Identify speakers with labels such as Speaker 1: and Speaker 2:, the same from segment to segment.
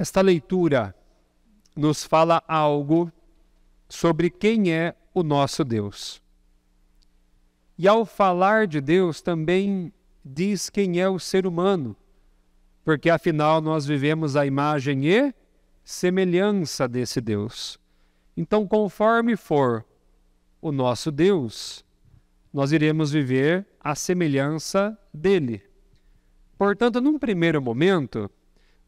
Speaker 1: Esta leitura nos fala algo sobre quem é o nosso Deus. E ao falar de Deus também diz quem é o ser humano, porque afinal nós vivemos a imagem e semelhança desse Deus. Então, conforme for o nosso Deus, nós iremos viver a semelhança dele. Portanto, num primeiro momento,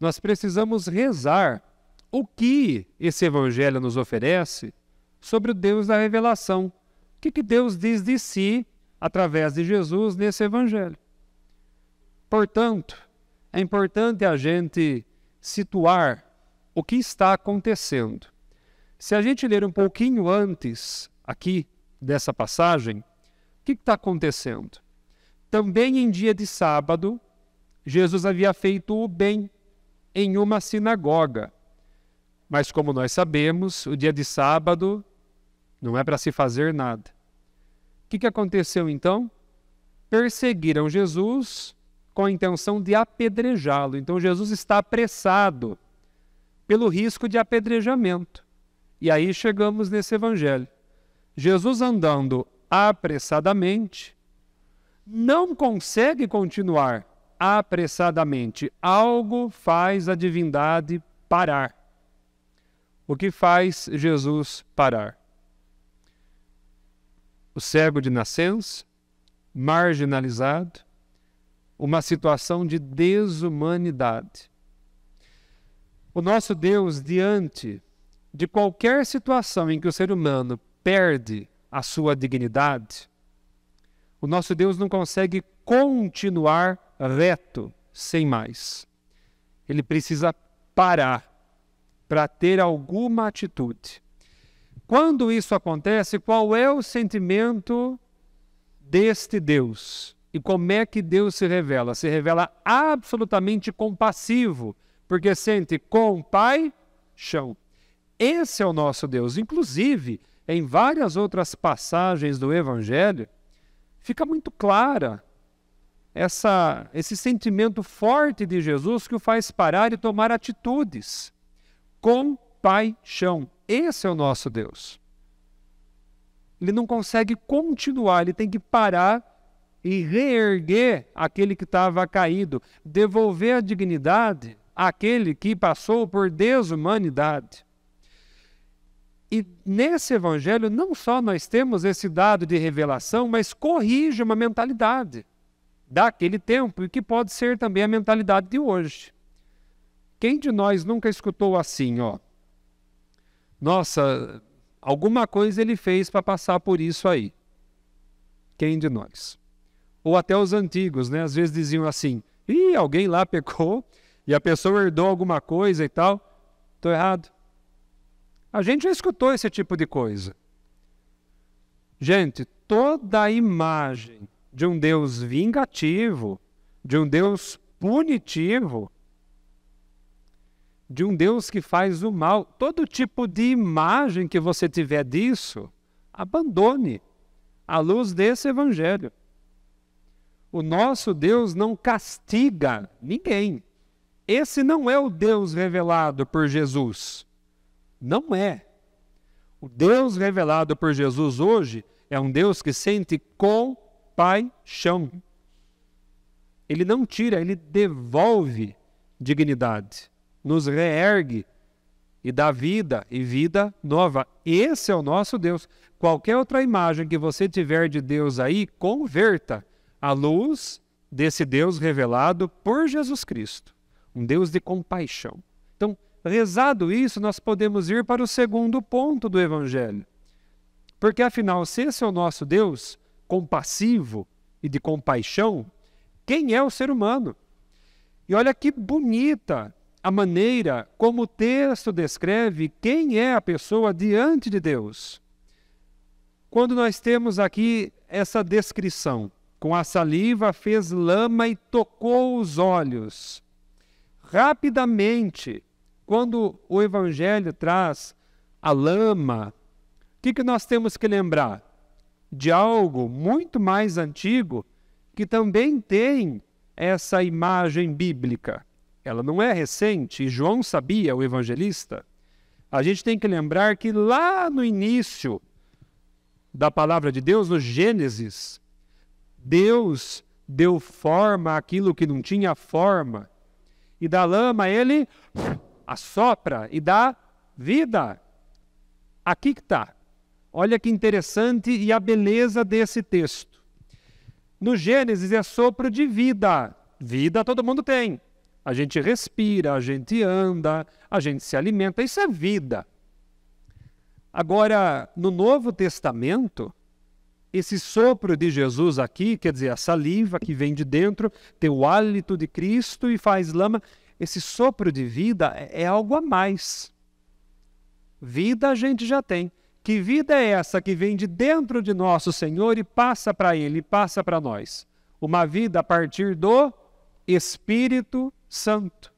Speaker 1: nós precisamos rezar o que esse Evangelho nos oferece sobre o Deus da revelação. O que Deus diz de si através de Jesus nesse Evangelho. Portanto, é importante a gente situar o que está acontecendo. Se a gente ler um pouquinho antes aqui dessa passagem, o que está acontecendo? Também em dia de sábado, Jesus havia feito o bem em uma sinagoga. Mas como nós sabemos, o dia de sábado não é para se fazer nada. O que aconteceu então? Perseguiram Jesus com a intenção de apedrejá-lo. Então Jesus está apressado pelo risco de apedrejamento. E aí chegamos nesse evangelho. Jesus andando apressadamente, não consegue continuar apressadamente. Algo faz a divindade parar. O que faz Jesus parar? O cego de nascença, marginalizado, uma situação de desumanidade. O nosso Deus, diante de qualquer situação em que o ser humano perde a sua dignidade, o nosso Deus não consegue continuar reto, sem mais. Ele precisa parar para ter alguma atitude. Quando isso acontece, qual é o sentimento deste Deus? E como é que Deus se revela? Se revela absolutamente compassivo, porque sente compaixão. Esse é o nosso Deus. Inclusive, em várias outras passagens do Evangelho, fica muito clara esse sentimento forte de Jesus que o faz parar e tomar atitudes. Compaixão. Esse é o nosso Deus. Ele não consegue continuar, ele tem que parar e reerguer aquele que estava caído, devolver a dignidade àquele que passou por desumanidade. E nesse evangelho não só nós temos esse dado de revelação, mas corrige uma mentalidade daquele tempo e que pode ser também a mentalidade de hoje. Quem de nós nunca escutou assim, nossa, alguma coisa ele fez para passar por isso aí? Quem de nós? Ou até os antigos, né? Às vezes diziam assim, alguém lá pecou e a pessoa herdou alguma coisa e tal. Estou errado. A gente já escutou esse tipo de coisa. Gente, toda a imagem de um Deus vingativo, de um Deus punitivo, de um Deus que faz o mal, todo tipo de imagem que você tiver disso, abandone à luz desse evangelho. O nosso Deus não castiga ninguém. Esse não é o Deus revelado por Jesus. Não é. O Deus revelado por Jesus hoje é um Deus que sente compaixão. Ele não tira, ele devolve dignidade, nos reergue e dá vida e vida nova. Esse é o nosso Deus. Qualquer outra imagem que você tiver de Deus aí, converta à luz desse Deus revelado por Jesus Cristo. Um Deus de compaixão. Então, rezado isso, nós podemos ir para o segundo ponto do Evangelho. Porque, afinal, se esse é o nosso Deus compassivo e de compaixão, quem é o ser humano? E olha que bonita a maneira como o texto descreve quem é a pessoa diante de Deus. Quando nós temos aqui essa descrição, com a saliva fez lama e tocou os olhos. Rapidamente, quando o Evangelho traz a lama, o que nós temos que lembrar? De algo muito mais antigo que também tem essa imagem bíblica. ela não é recente, e João sabia, o evangelista. A gente tem que lembrar que lá no início da palavra de Deus, no Gênesis, Deus deu forma àquilo que não tinha forma, e da lama ele assopra e dá vida. Aqui que está. Olha que interessante e a beleza desse texto. No Gênesis é sopro de vida. Vida todo mundo tem. A gente respira, a gente anda, a gente se alimenta, isso é vida. Agora, no Novo Testamento, esse sopro de Jesus aqui, quer dizer, a saliva que vem de dentro, tem o hálito de Cristo e faz lama, esse sopro de vida é algo a mais. Vida a gente já tem. Que vida é essa que vem de dentro de nosso Senhor e passa para Ele, e passa para nós? Uma vida a partir do Espírito Santo.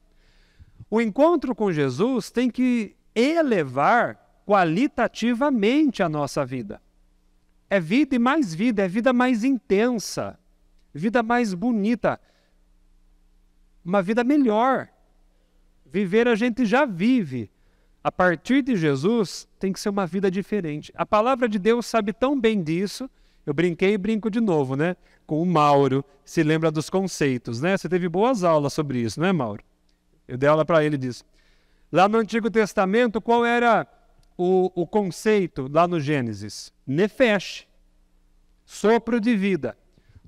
Speaker 1: O encontro com Jesus tem que elevar qualitativamente a nossa vida. É vida e mais vida, é vida mais intensa, vida mais bonita, uma vida melhor. Viver a gente já vive. A partir de Jesus tem que ser uma vida diferente. A palavra de Deus sabe tão bem disso. Eu brinquei e brinco de novo, né? Com o Mauro, se lembra dos conceitos, né? Você teve boas aulas sobre isso, não é, Mauro? Eu dei aula para ele disso. Lá no Antigo Testamento, qual era o conceito lá no Gênesis? Nefesh, sopro de vida.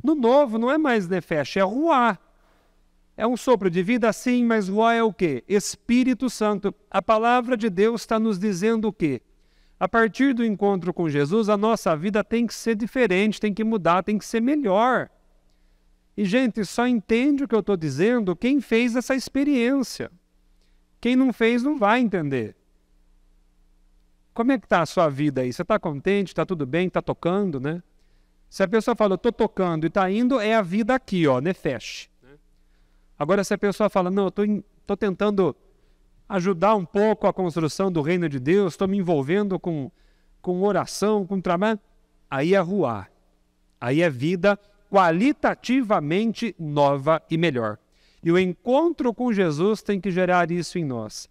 Speaker 1: No Novo não é mais Nefesh, é Ruá. É um sopro de vida, sim, mas Ruá é o quê? Espírito Santo. A palavra de Deus está nos dizendo o quê? A partir do encontro com Jesus, a nossa vida tem que ser diferente, tem que mudar, tem que ser melhor. E, gente, só entende o que eu estou dizendo quem fez essa experiência. Quem não fez não vai entender. Como é que está a sua vida aí? Você está contente? Está tudo bem? Está tocando, né? Se a pessoa fala, eu estou tocando e está indo, é a vida aqui, ó, Nefesh. Agora, se a pessoa fala, não, eu estou tentando ajudar um pouco a construção do reino de Deus, estou me envolvendo com oração, com trabalho, aí é Ruá. Aí é vida qualitativamente nova e melhor. E o encontro com Jesus tem que gerar isso em nós.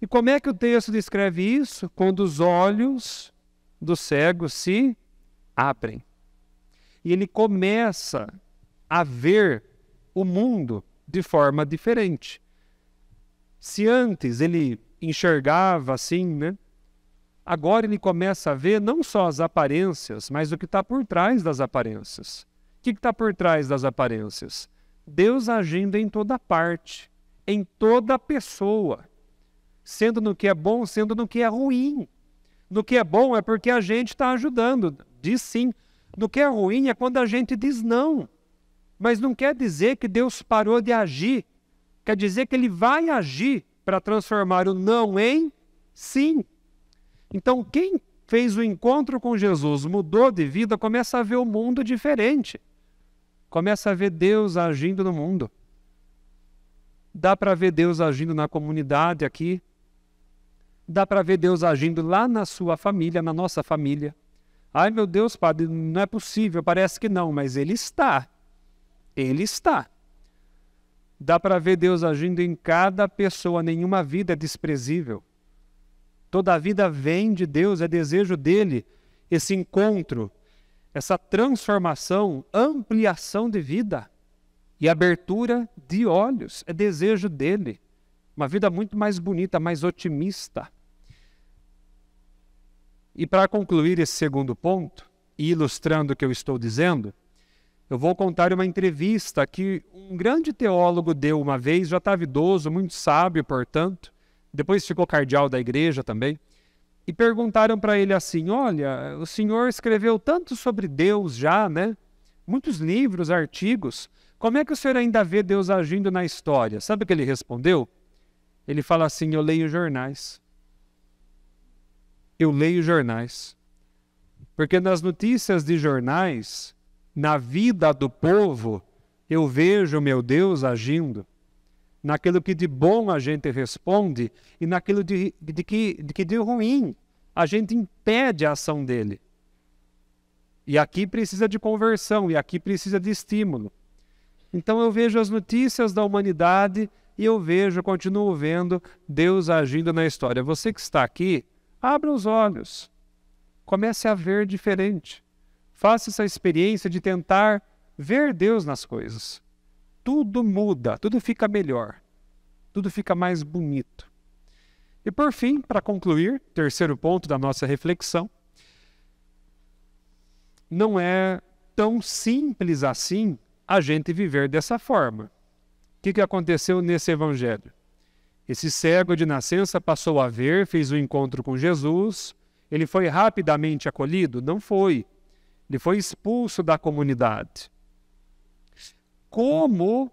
Speaker 1: E como é que o texto descreve isso? Quando os olhos do cego se abrem. E ele começa a ver o mundo de forma diferente. Se antes ele enxergava assim, né? Agora ele começa a ver não só as aparências, mas o que está por trás das aparências. O que está por trás das aparências? Deus agindo em toda parte, em toda pessoa, sendo no que é bom, sendo no que é ruim. No que é bom é porque a gente está ajudando, diz sim. No que é ruim é quando a gente diz não. Mas não quer dizer que Deus parou de agir. Quer dizer que Ele vai agir para transformar o não em sim. Então, quem fez o encontro com Jesus, mudou de vida, começa a ver o mundo diferente. Começa a ver Deus agindo no mundo. Dá para ver Deus agindo na comunidade aqui. Dá para ver Deus agindo lá na sua família, na nossa família. Ai, meu Deus, padre, não é possível, parece que não, mas Ele está. Ele está. Dá para ver Deus agindo em cada pessoa, nenhuma vida é desprezível. Toda a vida vem de Deus, é desejo dele, esse encontro, essa transformação, ampliação de vida e abertura de olhos, é desejo dele. Uma vida muito mais bonita, mais otimista. E para concluir esse segundo ponto, e ilustrando o que eu estou dizendo, eu vou contar uma entrevista que um grande teólogo deu uma vez, já estava idoso, muito sábio, portanto, depois ficou cardeal da igreja também, e perguntaram para ele assim, olha, o senhor escreveu tanto sobre Deus já, né? Muitos livros, artigos, como é que o senhor ainda vê Deus agindo na história? Sabe o que ele respondeu? Ele fala assim, eu leio jornais. Eu leio jornais. Porque nas notícias de jornais, na vida do povo, eu vejo meu Deus agindo. Naquilo que de bom a gente responde e naquilo de ruim a gente impede a ação dele. E aqui precisa de conversão, e aqui precisa de estímulo. Então eu vejo as notícias da humanidade e eu vejo, continuo vendo Deus agindo na história. Você que está aqui, abra os olhos. Comece a ver diferente. Faça essa experiência de tentar ver Deus nas coisas. Tudo muda, tudo fica melhor. Tudo fica mais bonito. E por fim, para concluir, terceiro ponto da nossa reflexão, não é tão simples assim a gente viver dessa forma. O que aconteceu nesse evangelho? Esse cego de nascença passou a ver, fez o encontro com Jesus. Ele foi rapidamente acolhido? Não foi. Ele foi expulso da comunidade. Como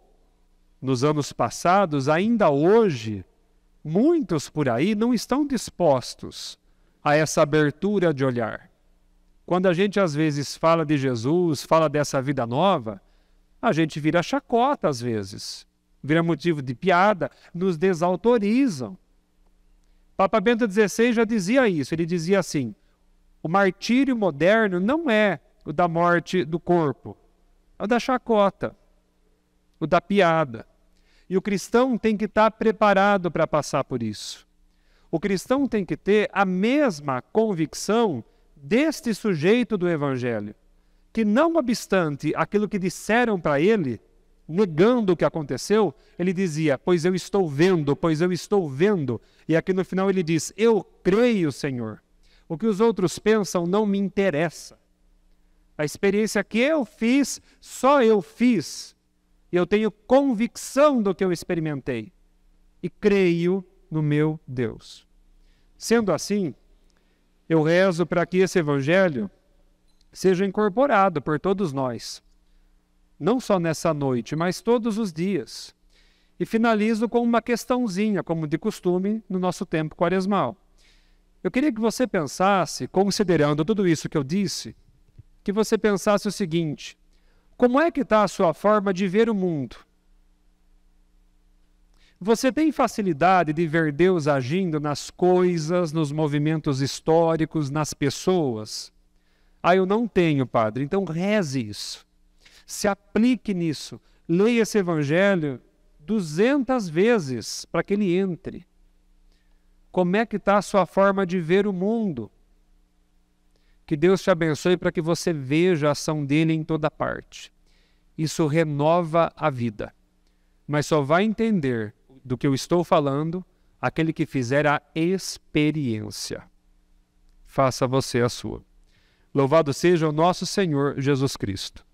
Speaker 1: nos anos passados, ainda hoje, muitos por aí não estão dispostos a essa abertura de olhar. Quando a gente às vezes fala de Jesus, fala dessa vida nova, a gente vira chacota às vezes, vira motivo de piada, nos desautorizam. Papa Bento XVI já dizia isso, ele dizia assim, o martírio moderno não é o da morte do corpo, é o da chacota, o da piada. E o cristão tem que estar preparado para passar por isso. O cristão tem que ter a mesma convicção deste sujeito do Evangelho, que não obstante aquilo que disseram para ele, negando o que aconteceu, ele dizia, pois eu estou vendo, pois eu estou vendo. E aqui no final ele diz, eu creio, Senhor. O que os outros pensam não me interessa. A experiência que eu fiz, só eu fiz. E eu tenho convicção do que eu experimentei. E creio no meu Deus. Sendo assim, eu rezo para que esse evangelho seja incorporado por todos nós. Não só nessa noite, mas todos os dias. E finalizo com uma questãozinha, como de costume, no nosso tempo quaresmal. Eu queria que você pensasse, considerando tudo isso que eu disse, que você pensasse o seguinte, como é que está a sua forma de ver o mundo? Você tem facilidade de ver Deus agindo nas coisas, nos movimentos históricos, nas pessoas? Ah, eu não tenho, padre. Então reze isso. Se aplique nisso. Leia esse evangelho 200 vezes para que ele entre. Como é que está a sua forma de ver o mundo? Que Deus te abençoe para que você veja a ação dele em toda parte. Isso renova a vida. Mas só vai entender do que eu estou falando aquele que fizer a experiência. Faça você a sua. Louvado seja o nosso Senhor Jesus Cristo.